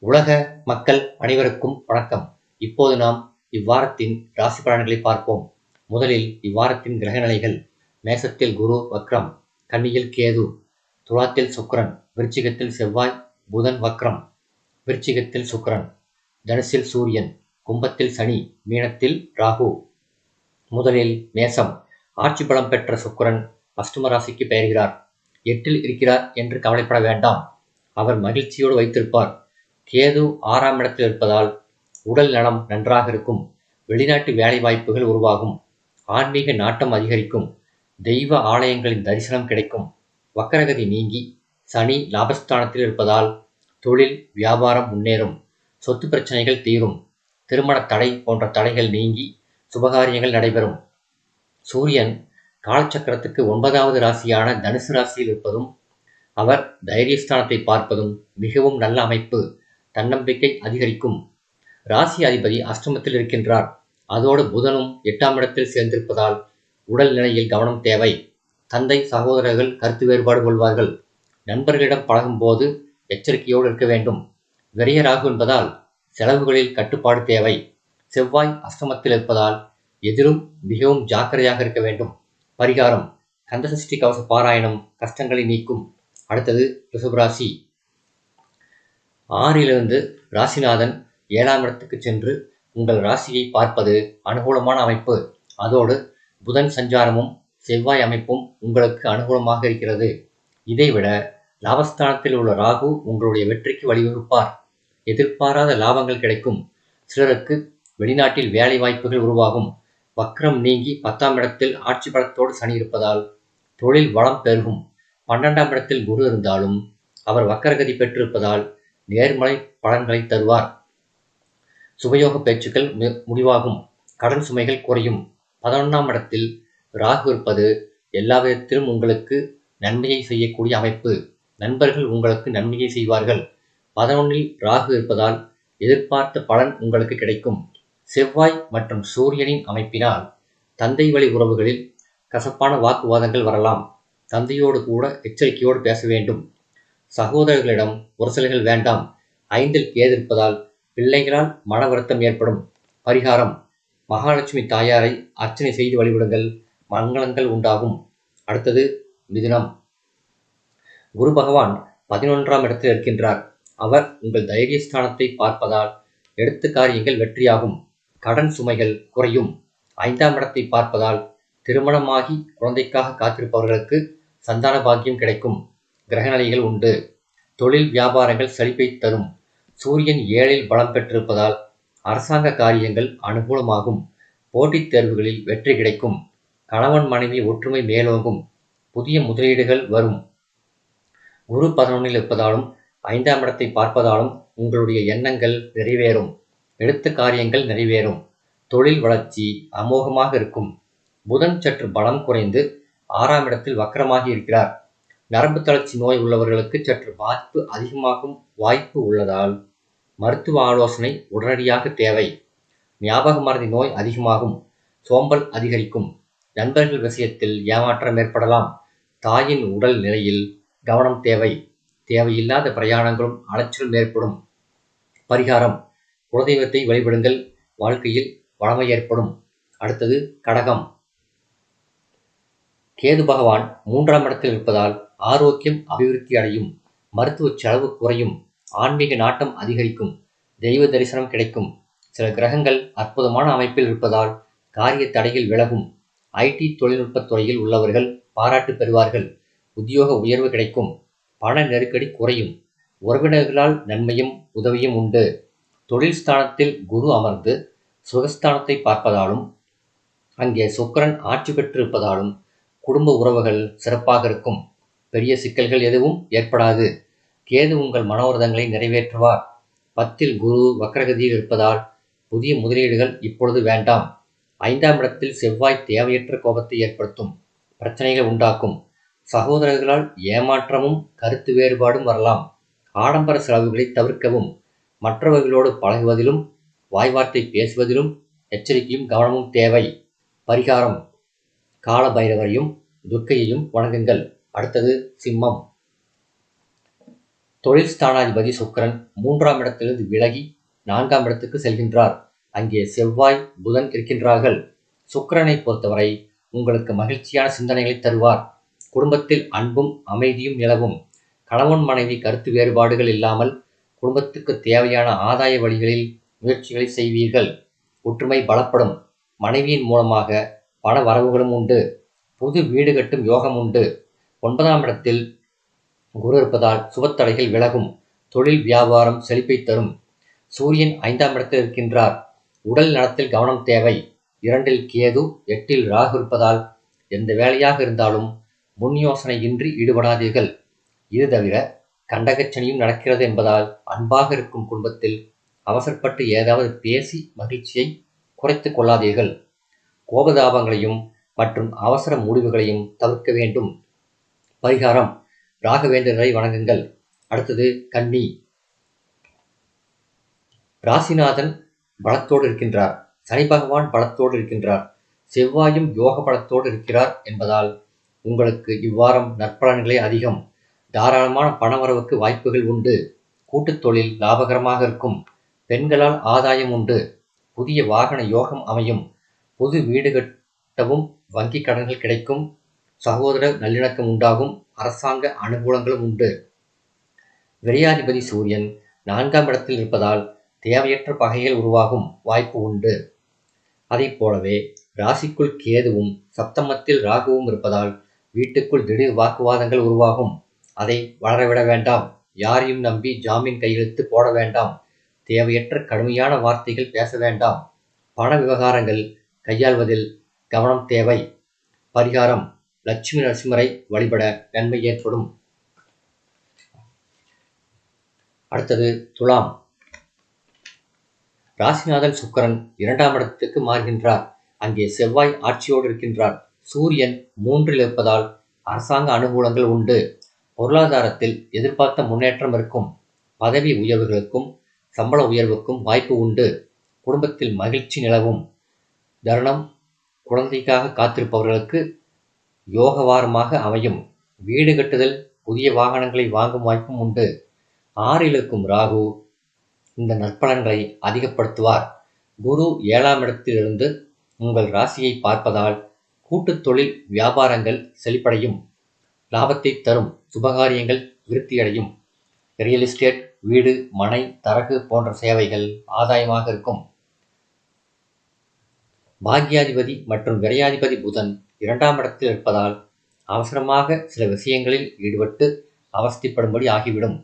உலக மக்கள் அனைவருக்கும் வணக்கம். இப்போது நாம் இவ்வாரத்தின் ராசி பலன்களை பார்ப்போம். முதலில் இவ்வாரத்தின் கிரக நிலைகள். மேசத்தில் குரு வக்ரம், கன்னியில் கேது, துலாத்தில் சுக்கிரன், விருச்சிகத்தில் செவ்வாய், புதன் வக்ரம், விருச்சிகத்தில் சுக்கிரன், தனுசில் சூரியன், கும்பத்தில் சனி, மீனத்தில் ராகு. முதலில் மேசம். ஆட்சி பலம் பெற்ற சுக்கிரன் அஷ்டம ராசிக்கு பெயர்கிறார். 8ல் இருக்கிறார் என்று கவலைப்பட வேண்டாம். அவர் மகிழ்ச்சியோடு வைத்திருப்பார். கேது 6ஆம் இடத்தில் இருப்பதால் உடல் நலம் நன்றாக இருக்கும். வெளிநாட்டு வேலை வாய்ப்புகள் உருவாகும். ஆன்மீக நாட்டம் அதிகரிக்கும். தெய்வ ஆலயங்களின் தரிசனம் கிடைக்கும். வக்கரகதி நீங்கி சனி லாபஸ்தானத்தில் இருப்பதால் தொழில் வியாபாரம் முன்னேறும். சொத்து பிரச்சனைகள் தீரும். திருமண தடை போன்ற தடைகள் நீங்கி சுபகாரியங்கள் நடைபெறும். சூரியன் காலச்சக்கரத்துக்கு 9வது ராசியான தனுசு ராசியில் இருப்பதும் அவர் தைரியஸ்தானத்தை பார்ப்பதும் மிகவும் நல்ல அமைப்பு. தன்னம்பிக்கை அதிகரிக்கும். ராசி அதிபதி அஷ்டமத்தில் இருக்கின்றார். அதோடு புதனும் 8ஆம் இடத்தில் சேர்ந்திருப்பதால் உடல் நிலையில் கவனம் தேவை. தந்தை சகோதரர்கள் கருத்து வேறுபாடு கொள்வார்கள். நண்பர்களிடம் பழகும் போது எச்சரிக்கையோடு இருக்க வேண்டும். விரயராகு என்பதால் செலவுகளில் கட்டுப்பாடு தேவை. செவ்வாய் அஷ்டமத்தில் இருப்பதால் எதிலும் மிகவும் ஜாக்கிரதையாக இருக்க வேண்டும். பரிகாரம்: கந்தசஷ்டி கவச பாராயணம் கஷ்டங்களை நீக்கும். அடுத்தது ரிஷபராசி. 6லிருந்து ராசிநாதன் 7ஆம் இடத்துக்கு சென்று உங்கள் ராசியை பார்ப்பது அனுகூலமான அமைப்பு. அதோடு புதன் சஞ்சாரமும் செவ்வாய் அமைப்பும் உங்களுக்கு அனுகூலமாக இருக்கிறது. இதைவிட லாபஸ்தானத்தில் உள்ள ராகு உங்களுடைய வெற்றிக்கு வழிவகுப்பார். எதிர்பாராத லாபங்கள் கிடைக்கும். சிலருக்கு வெளிநாட்டில் வேலை வாய்ப்புகள் உருவாகும். வக்ரம் நீங்கி 10ஆம் இடத்தில் ஆட்சி பலத்தோடு சனி இருப்பதால் தொழில் வளம் பெருகும். 12ஆம் இடத்தில் குரு இருந்தாலும் அவர் வக்கரகதி பெற்றிருப்பதால் நேர்மறை பலன்களை தருவார். சுபயோக பேச்சுக்கள் முடிவாகும். கடன் சுமைகள் குறையும். 11ஆம் இடத்தில் ராகு இருப்பது எல்லா விதத்திலும் உங்களுக்கு நன்மையை செய்யக்கூடிய அமைப்பு. நண்பர்கள் உங்களுக்கு நன்மையை செய்வார்கள். 11ல் ராகு இருப்பதால் எதிர்பார்த்த பலன் உங்களுக்கு கிடைக்கும். செவ்வாய் மற்றும் சூரியனின் அமைப்பினால் தந்தை வழி உறவுகளில் கசப்பான வாக்குவாதங்கள் வரலாம். தந்தையோடு கூட எச்சரிக்கையோடு பேச வேண்டும். சகோதரர்களிடம் உரசல்கள் வேண்டாம். 5ல் கேது இருப்பதால் பிள்ளைகளால் மன வருத்தம் ஏற்படும். பரிகாரம்: மகாலட்சுமி தாயாரை அர்ச்சனை செய்து வழிபடுங்கள். மங்களங்கள் உண்டாகும். அடுத்தது மிதுனம். குரு பகவான் 11ஆம் இடத்தில் இருக்கின்றார். அவர் உங்கள் தைரியஸ்தானத்தை பார்ப்பதால் எடுத்த காரியங்கள் வெற்றியாகும். கடன் சுமைகள் குறையும். 5ஆம் இடத்தை பார்ப்பதால் திருமணமாகி குழந்தைக்காக காத்திருப்பவர்களுக்கு சந்தான பாக்கியம் கிடைக்கும். கிரகநிலைகள் உண்டு. தொழில் வியாபாரங்கள் செழிப்பை தரும். சூரியன் 7ல் பலம் பெற்றிருப்பதால் அரசாங்க காரியங்கள் அனுகூலமாகும். போட்டித் தேர்வுகளில் வெற்றி கிடைக்கும். கணவன் மனைவி ஒற்றுமை மேலோங்கும். புதிய முதலீடுகள் வரும். குரு 11ல் இருப்பதாலும் 5ஆம் இடத்தை பார்ப்பதாலும் உங்களுடைய எண்ணங்கள் நிறைவேறும். எடுத்த காரியங்கள் நிறைவேறும். தொழில் வளர்ச்சி அமோகமாக இருக்கும். புதன் சற்று பலம் குறைந்து 6ஆம் இடத்தில் வக்கரமாகி இருக்கிறார். நரம்பு தளர்ச்சி நோய் உள்ளவர்களுக்கு சற்று பாதிப்பு அதிகமாகும் வாய்ப்பு உள்ளதால் மருத்துவ ஆலோசனை உடனடியாக தேவை. ஞாபக மறதி நோய் அதிகமாகும். சோம்பல் அதிகரிக்கும். நண்பர்கள் விஷயத்தில் ஏமாற்றம் ஏற்படலாம். தாயின் உடல் நிலையில் கவனம் தேவை. தேவையில்லாத பிரயாணங்களும் அலைச்சலும் ஏற்படும். பரிகாரம்: குலதெய்வத்தை வழிபடுங்கள். வாழ்க்கையில் வளமை ஏற்படும். அடுத்தது கடகம். கேது பகவான் 3ஆம் இடத்தில் இருப்பதால் ஆரோக்கியம் அபிவிருத்தி அடையும். மருத்துவ செலவு குறையும். ஆன்மீக நாட்டம் அதிகரிக்கும். தெய்வ தரிசனம் கிடைக்கும். சில கிரகங்கள் அற்புதமான அமைப்பில் இருப்பதால் காரிய தடைகள் விலகும். ஐடி தொழில்நுட்பத் துறையில் உள்ளவர்கள் பாராட்டு பெறுவார்கள். உத்தியோக உயர்வு கிடைக்கும். பண நெருக்கடி குறையும். உறவினர்களால் நன்மையும் உதவியும் உண்டு. தொழில் ஸ்தானத்தில் குரு அமர்ந்து சுகஸ்தானத்தை பார்ப்பதாலும் அங்கே சுக்கிரன் ஆட்சி பெற்றிருப்பதாலும் குடும்ப உறவுகள் சிறப்பாக இருக்கும். பெரிய சிக்கல்கள் எதுவும் ஏற்படாது. கேது உங்கள் மனோரதங்களை நிறைவேற்றுவார். 10ல் குரு வக்கரகதியில் இருப்பதால் புதிய முதலீடுகள் இப்பொழுது வேண்டாம். 5ஆம் இடத்தில் செவ்வாய் தேவையற்ற கோபத்தை ஏற்படுத்தும். பிரச்சனைகள் உண்டாக்கும். சகோதரர்களால் ஏமாற்றமும் கருத்து வேறுபாடும் வரலாம். ஆடம்பர செலவுகளை தவிர்க்கவும். மற்றவர்களோடு பழகுவதிலும் வாய்வார்த்தை பேசுவதிலும் எச்சரிக்கையும் கவனமும் தேவை. பரிகாரம்: கால பைரவரையும் துர்க்கையையும் வணங்குங்கள். அடுத்தது சிம்மம். தொழில் ஸ்தானாதிபதி சுக்கிரன் 3ஆம் இடத்திலிருந்து விலகி 4ஆம் இடத்துக்கு செல்கின்றார். அங்கே செவ்வாய், புதன் இருக்கின்றார்கள். சுக்கிரனை பொறுத்தவரை உங்களுக்கு மகிழ்ச்சியான சிந்தனைகளை தருவார். குடும்பத்தில் அன்பும் அமைதியும் நிலவும். கணவன் மனைவி கருத்து வேறுபாடுகள் இல்லாமல் குடும்பத்துக்கு தேவையான ஆதாய வழிகளில் முயற்சிகளை செய்வீர்கள். ஒற்றுமை பலப்படும். மனைவியின் மூலமாக பண வரவுகளும் உண்டு. புது வீடு கட்டும் யோகம் உண்டு. 9ஆம் இடத்தில் குரு இருப்பதால் சுபத்தடைகள் விலகும். தொழில் வியாபாரம் செழிப்பை தரும். சூரியன் 5ஆம் இடத்தில் இருக்கின்றார். உடல் நலத்தில் கவனம் தேவை. 2இல் கேது, 8இல் ராகு இருப்பதால் எந்த வேலையாக இருந்தாலும் முன் யோசனை இன்றி ஈடுபடாதீர்கள். இது தவிர கண்டகச்சனியும் நடக்கிறது என்பதால் அன்பாக இருக்கும் குடும்பத்தில் அவசரப்பட்டு ஏதாவது பேசி மகிழ்ச்சியை குறைத்துக் கொள்ளாதீர்கள். கோபதாபங்களையும் மற்றும் அவசர முடிவுகளையும் தவிர்க்க வேண்டும். பரிகாரம்: ராகவேந்திரரை வணங்குங்கள். அடுத்தது கன்னி. ராசிநாதன் பலத்தோடு இருக்கின்றார். சனி பகவான் பலத்தோடு இருக்கின்றார். செவ்வாயும் யோக பலத்தோடு இருக்கிறார் என்பதால் உங்களுக்கு இவ்வாரம் நற்பலன்களே அதிகம். தாராளமான பணவரவுக்கு வாய்ப்புகள் உண்டு. கூட்டுத் தொழில் லாபகரமாக இருக்கும். பெண்களால் ஆதாயம் உண்டு. புதிய வாகன யோகம் அமையும். புது வீடு கட்டவும் வங்கி கடன்கள் கிடைக்கும். சகோதர நல்லிணக்கம் உண்டாகும். அரசாங்க அனுகூலங்களும் உண்டு. விரையாதிபதி சூரியன் 4ஆம் இடத்தில் இருப்பதால் தேவையற்ற பகைகள் உருவாகும் வாய்ப்பு உண்டு. அதைப் போலவே ராசிக்குள் கேதுவும் சப்தமத்தில் ராகுவும் இருப்பதால் வீட்டுக்குள் திடீர் வாக்குவாதங்கள் உருவாகும். அதை வளரவிட வேண்டாம். யாரையும் நம்பி ஜாமீன் கையெழுத்து போட வேண்டாம். தேவையற்ற கடுமையான வார்த்தைகள் பேச வேண்டாம். பண விவகாரங்கள் கையாள்வதில் கவனம் தேவை. பரிகாரம்: லட்சுமி நரசிம்மரை வழிபட நன்மை ஏற்படும். அடுத்தது துலாம். ராசிநாதன் சுக்கிரன் 2ஆம் இடத்துக்கு மாறுகின்றார். அங்கே செவ்வாய் ஆட்சியோடு இருக்கின்றார். சூரியன் 3இல் இருப்பதால் அரசாங்க அனுகூலங்கள் உண்டு. பொருளாதாரத்தில் எதிர்பார்த்த முன்னேற்றம் இருக்கும். பதவி உயர்வுகளுக்கும் சம்பள உயர்வுக்கும் வாய்ப்பு உண்டு. குடும்பத்தில் மகிழ்ச்சி நிலவும். தருணம்: குழந்தைக்காக காத்திருப்பவர்களுக்கு யோகவாரமாக அமையும். வீடு கட்டுதல், புதிய வாகனங்களை வாங்கும் வாய்ப்பும் உண்டு. 6இல் இருக்கும் ராகு இந்த நற்பலன்களை அதிகப்படுத்துவார். குரு 7ஆம் இடத்திலிருந்து உங்கள் ராசியை பார்ப்பதால் கூட்டுத் தொழில் வியாபாரங்கள் செழிப்படையும். லாபத்தை தரும். சுபகாரியங்கள் விருத்தியடையும். ரியல் எஸ்டேட், வீடு, மனை, தரகு போன்ற சேவைகள் ஆதாயமாக இருக்கும். பாக்யாதிபதி மற்றும் விரையாதிபதி புதன் 2ஆம் இடத்தில் இருப்பதால் அவசரமாக சில விஷயங்களில் ஈடுபட்டு அவஸ்தைப்படும்படி ஆகிவிடும்.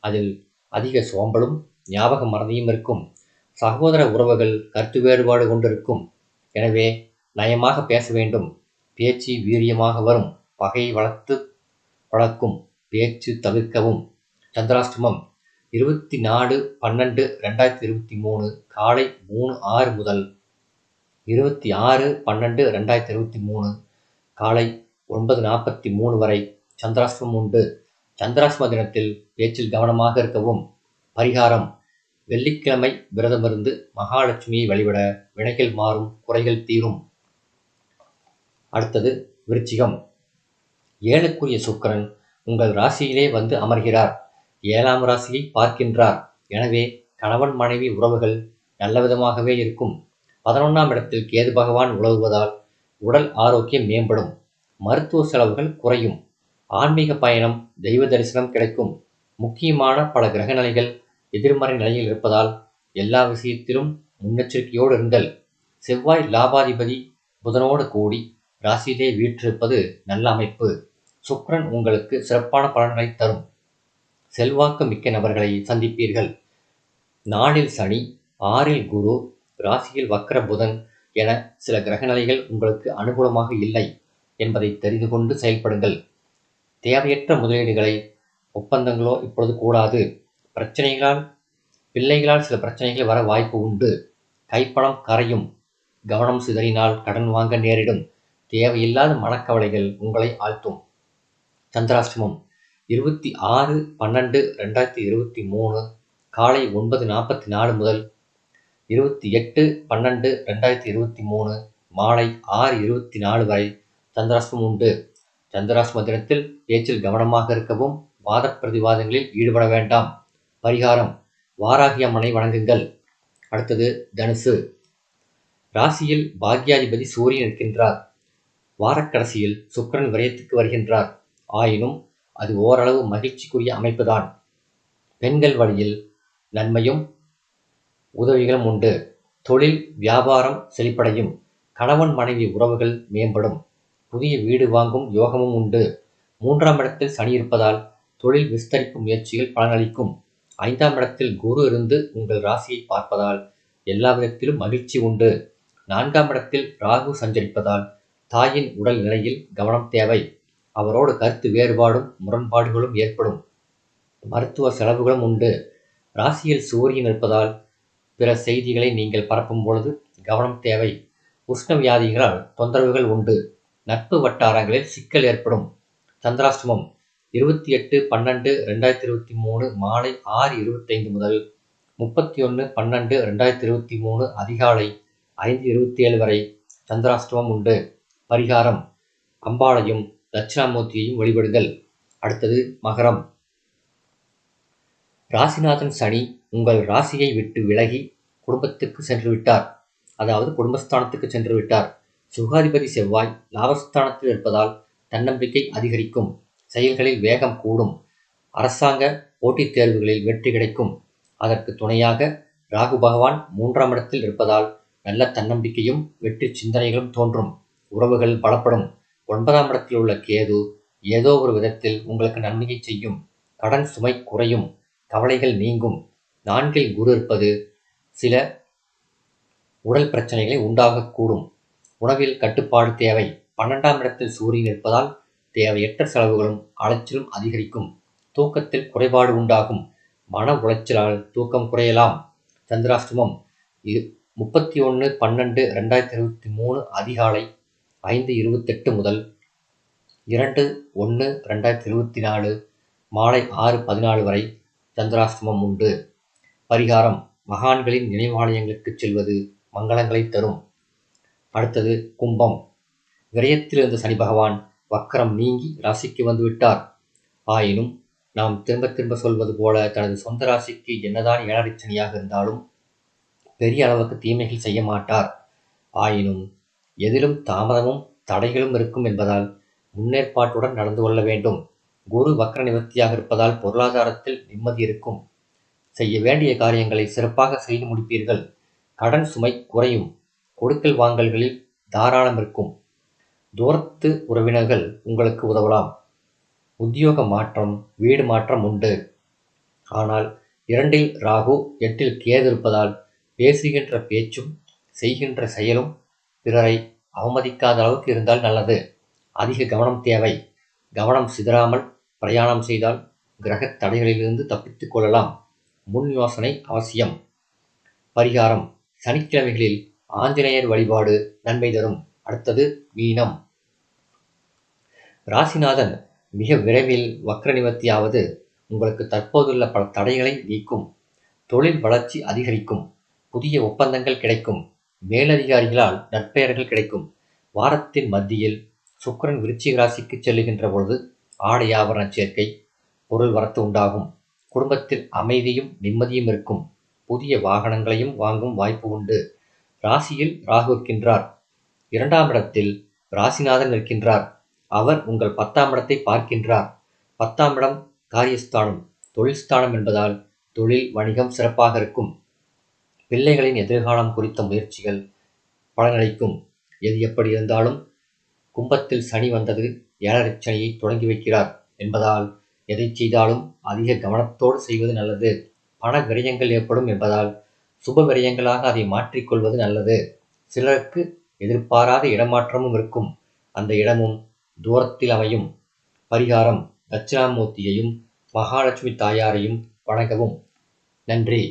அதில் அதிக சோம்பலும் ஞாபக மறதியும் இருக்கும். சகோதர உறவுகள் கருத்து வேறுபாடு கொண்டிருக்கும். எனவே நயமாக பேச வேண்டும். பேச்சு வீரியமாக வரும். பகையை வளர்க்கும் பேச்சு தவிர்க்கவும். சந்திராஷ்டமம் 24/12/2023 காலை 3:06 முதல் 26/12/2023 காலை 9:43 வரை சந்திராஷ்டமம் உண்டு. சந்திராஷ்டம தினத்தில் பேச்சில் கவனமாக இருக்கவும். பரிகாரம்: வெள்ளிக்கிழமை விரதமிருந்து மகாலட்சுமியை வழிபட வினைகள் மாறும், குறைகள் தீரும். அடுத்தது விருச்சிகம். 7க்குரிய சுக்கிரன் உங்கள் ராசியிலே வந்து அமர்கிறார். 7ஆம் ராசியை பார்க்கின்றார். எனவே கணவன் மனைவி உறவுகள் நல்லவிதமாகவே இருக்கும். 11ஆம் இடத்தில் கேது பகவான் உலவுவதால் உடல் ஆரோக்கியம் மேம்படும். மருத்துவ செலவுகள் குறையும். ஆன்மீக பயணம், தெய்வ தரிசனம் கிடைக்கும். முக்கியமான பல கிரகநிலைகள் எதிர்மறை நிலையில் இருப்பதால் எல்லா விஷயத்திலும் முன்னெச்சரிக்கையோடு இருங்கள். செவ்வாய் லாபாதிபதி புதனோடு கூடி ராசியிலே வீற்றிருப்பது நல்ல அமைப்பு. சுக்கிரன் உங்களுக்கு சிறப்பான பலன்களை தரும். செல்வாக்கு மிக்க நபர்களை சந்திப்பீர்கள். 4இல் சனி, 6இல் குரு, ராசியில் வக்ர புதன் என சில கிரகநிலைகள் உங்களுக்கு அனுகூலமாக இல்லை என்பதை தெரிந்து கொண்டு செயல்படுங்கள். தேவையற்ற முதலீடுகளை, ஒப்பந்தங்களோ இப்பொழுது கூடாது. பிள்ளைகளால் சில பிரச்சனைகள் வர வாய்ப்பு உண்டு. கைப்பணம் கரையும். கவனம் சிதறினால் கடன் வாங்க நேரிடும். தேவையில்லாத மனக்கவலைகள் உங்களை ஆழ்த்தும். சந்திராஷ்டமம் 26/12/2023 காலை 9:44 முதல் 28/12/2023 மாலை 6:24 வரை சந்திராஷ்டமம் உண்டு. சந்திராஷ்டம தினத்தில் பேச்சில் கவனமாக இருக்கவும், வாத பிரதிவாதங்களில் ஈடுபட வேண்டாம். பரிகாரம்: வாராகி அம்மனை வணங்குங்கள். அடுத்தது தனுசு. ராசியில் பாக்யாதிபதி சூரியன் இருக்கின்றார். வாரக்கடைசியில் சுக்கிரன் விரயத்துக்கு வருகின்றார். ஆயினும் அது ஓரளவு மகிழ்ச்சிக்குரிய அமைப்புதான். பெண்கள் வழியில் நன்மையும் உதவிகளும் உண்டு. தொழில் வியாபாரம் செழிப்படையும். கணவன் மனைவி உறவுகள் மேம்படும். புதிய வீடு வாங்கும் யோகமும் உண்டு. 3ஆம் இடத்தில் சனி இருப்பதால் தொழில் விஸ்தரிப்பு முயற்சிகள் பலனளிக்கும். 5ஆம் இடத்தில் குரு இருந்து உங்கள் ராசியை பார்ப்பதால் எல்லா விதத்திலும் மகிழ்ச்சி உண்டு. 4ஆம் இடத்தில் ராகு சஞ்சரிப்பதால் தாயின் உடல் நிலையில் கவனம் தேவை. அவரோடு கருத்து வேறுபாடும் முரண்பாடுகளும் ஏற்படும். மருத்துவ செலவுகளும் உண்டு. ராசியில் சூரியன் இருப்பதால் பிற செய்திகளை நீங்கள் பரப்பும் பொழுது கவனம் தேவை. உஷ்ண வியாதிகளால் தொந்தரவுகள் உண்டு. நட்பு வட்டாரங்களில் சிக்கல் ஏற்படும். சந்திராஷ்டமம் 28/12/2023 மாலை 6:25 முதல் 31/12/2023 அதிகாலை 5:27 வரை சந்திராஷ்டமம் உண்டு. பரிகாரம்: அம்பாளையும் தட்சிணாமூர்த்தியையும் வழிபடுதல். அடுத்தது மகரம். ராசிநாதன் சனி உங்கள் ராசியை விட்டு விலகி குடும்பத்துக்கு சென்று விட்டார். அதாவது குடும்பஸ்தானத்துக்கு சென்று விட்டார். சுகாதிபதி செவ்வாய் லாபஸ்தானத்தில் இருப்பதால் தன்னம்பிக்கை அதிகரிக்கும். செயல்களில் வேகம் கூடும். அரசாங்க போட்டித் தேர்வுகளில் வெற்றி கிடைக்கும். அதற்கு துணையாக ராகு பகவான் 3ஆம் இடத்தில் இருப்பதால் நல்ல தன்னம்பிக்கையும் வெற்றி சிந்தனைகளும் தோன்றும். உறவுகள் பலப்படும். 9ஆம் இடத்தில் உள்ள கேது ஏதோ ஒரு விதத்தில் உங்களுக்கு நன்மையை செய்யும். கடன் சுமை குறையும். கவலைகள் நீங்கும். 4இல் குரு இருப்பது சில உடல் பிரச்சனைகளை உண்டாகக்கூடும். உணவில் கட்டுப்பாடு தேவை. 12ஆம் இடத்தில் சூரியன் இருப்பதால் தேவையற்ற செலவுகளும் அலைச்சலும் அதிகரிக்கும். தூக்கத்தில் குறைபாடு உண்டாகும். மன உளைச்சலால் தூக்கம் குறையலாம். சந்திராஷ்டமம் 31/12/2023 அதிகாலை 5:28 முதல் 2/1/2024 மாலை 6:14 வரை சந்திராஷ்டமம் உண்டு. பரிகாரம்: மகான்களின் நினைவாலயங்களுக்கு செல்வது மங்களங்களை தரும். அடுத்தது கும்பம். விரயத்தில் இருந்த சனி பகவான் வக்கரம் நீங்கி ராசிக்கு வந்துவிட்டார். ஆயினும் நாம் திரும்ப திரும்ப சொல்வது போல தனது சொந்த ராசிக்கு என்னதான் 7.5 சனியாக இருந்தாலும் பெரிய அளவுக்கு தீமைகள் செய்ய மாட்டார். ஆயினும் எதிலும் தாமதமும் தடைகளும் இருக்கும் என்பதால் முன்னேற்பாட்டுடன் நடந்து கொள்ள வேண்டும். குரு வக்ர நிவர்த்தியாக இருப்பதால் பொருளாதாரத்தில் நிம்மதி இருக்கும். செய்ய வேண்டிய காரியங்களை சிறப்பாக செய்து முடிப்பீர்கள். கடன் சுமை குறையும். கொடுக்கல் வாங்கல்களில் தாராளம் இருக்கும். தூரத்து உறவினர்கள் உங்களுக்கு உதவலாம். உத்தியோக மாற்றம், வீடு மாற்றம் உண்டு. ஆனால் 2இல் ராகு 8இல் கேது இருப்பதால் பேசுகின்ற பேச்சும் செய்கின்ற செயலும் பிறரை அவமதிக்காத அளவுக்கு இருந்தால் நல்லது. அதிக கவனம் தேவை. கவனம் சிதறாமல் பிரயாணம் செய்தால் கிரகத் தடைகளிலிருந்து தப்பித்துக் கொள்ளலாம். முன் யோசனை அவசியம். பரிகாரம்: சனிக்கிழமைகளில் ஆஞ்சநேயர் வழிபாடு நன்மை தரும். அடுத்தது மீனம். ராசிநாதன் மிக விரைவில் வக்ர நிவர்த்தியாவது உங்களுக்கு தற்போதுள்ள பல தடைகளை நீக்கும். தொழில் வளர்ச்சி அதிகரிக்கும். புதிய ஒப்பந்தங்கள் கிடைக்கும். மேலதிகாரிகளால் நற்பெயர்கள் கிடைக்கும். வாரத்தின் மத்தியில் சுக்கிரன் விருச்சிக ராசிக்கு செல்லுகின்ற பொழுது ஆடை ஆபரண சேர்க்கை, பொருள் வரத்து உண்டாகும். குடும்பத்தில் அமைதியும் நிம்மதியும் இருக்கும். புதிய வாகனங்களையும் வாங்கும் வாய்ப்பு உண்டு. ராசியில் ராகு இருக்கின்றார். 2ஆம் இடத்தில் ராசிநாதன் இருக்கின்றார். அவர் உங்கள் 10ஆம் இடத்தை பார்க்கின்றார். 10ஆம் இடம் காரியஸ்தானம், தொழில் ஸ்தானம் என்பதால் தொழில் வணிகம் சிறப்பாக இருக்கும். பிள்ளைகளின் எதிர்காலம் குறித்த முயற்சிகள் பலனளிக்கும். எது எப்படி இருந்தாலும் கும்பத்தில் சனி வந்தது 7.5 சனியை தொடங்கி வைக்கிறார் என்பதால் எதை செய்தாலும் அதிக கவனத்தோடு செய்வது நல்லது. பண விரயங்கள் ஏற்படும் என்பதால் சுப விரயங்களாக அதை மாற்றிக்கொள்வது நல்லது. சிலருக்கு எதிர்பாராத இடமாற்றமும் இருக்கும். அந்த இடமும் தூரத்தில் அமையும். பரிகாரம்: தட்சிணாமூர்த்தியையும் மகாலட்சுமி தாயாரையும் வணங்கவும். நன்றி.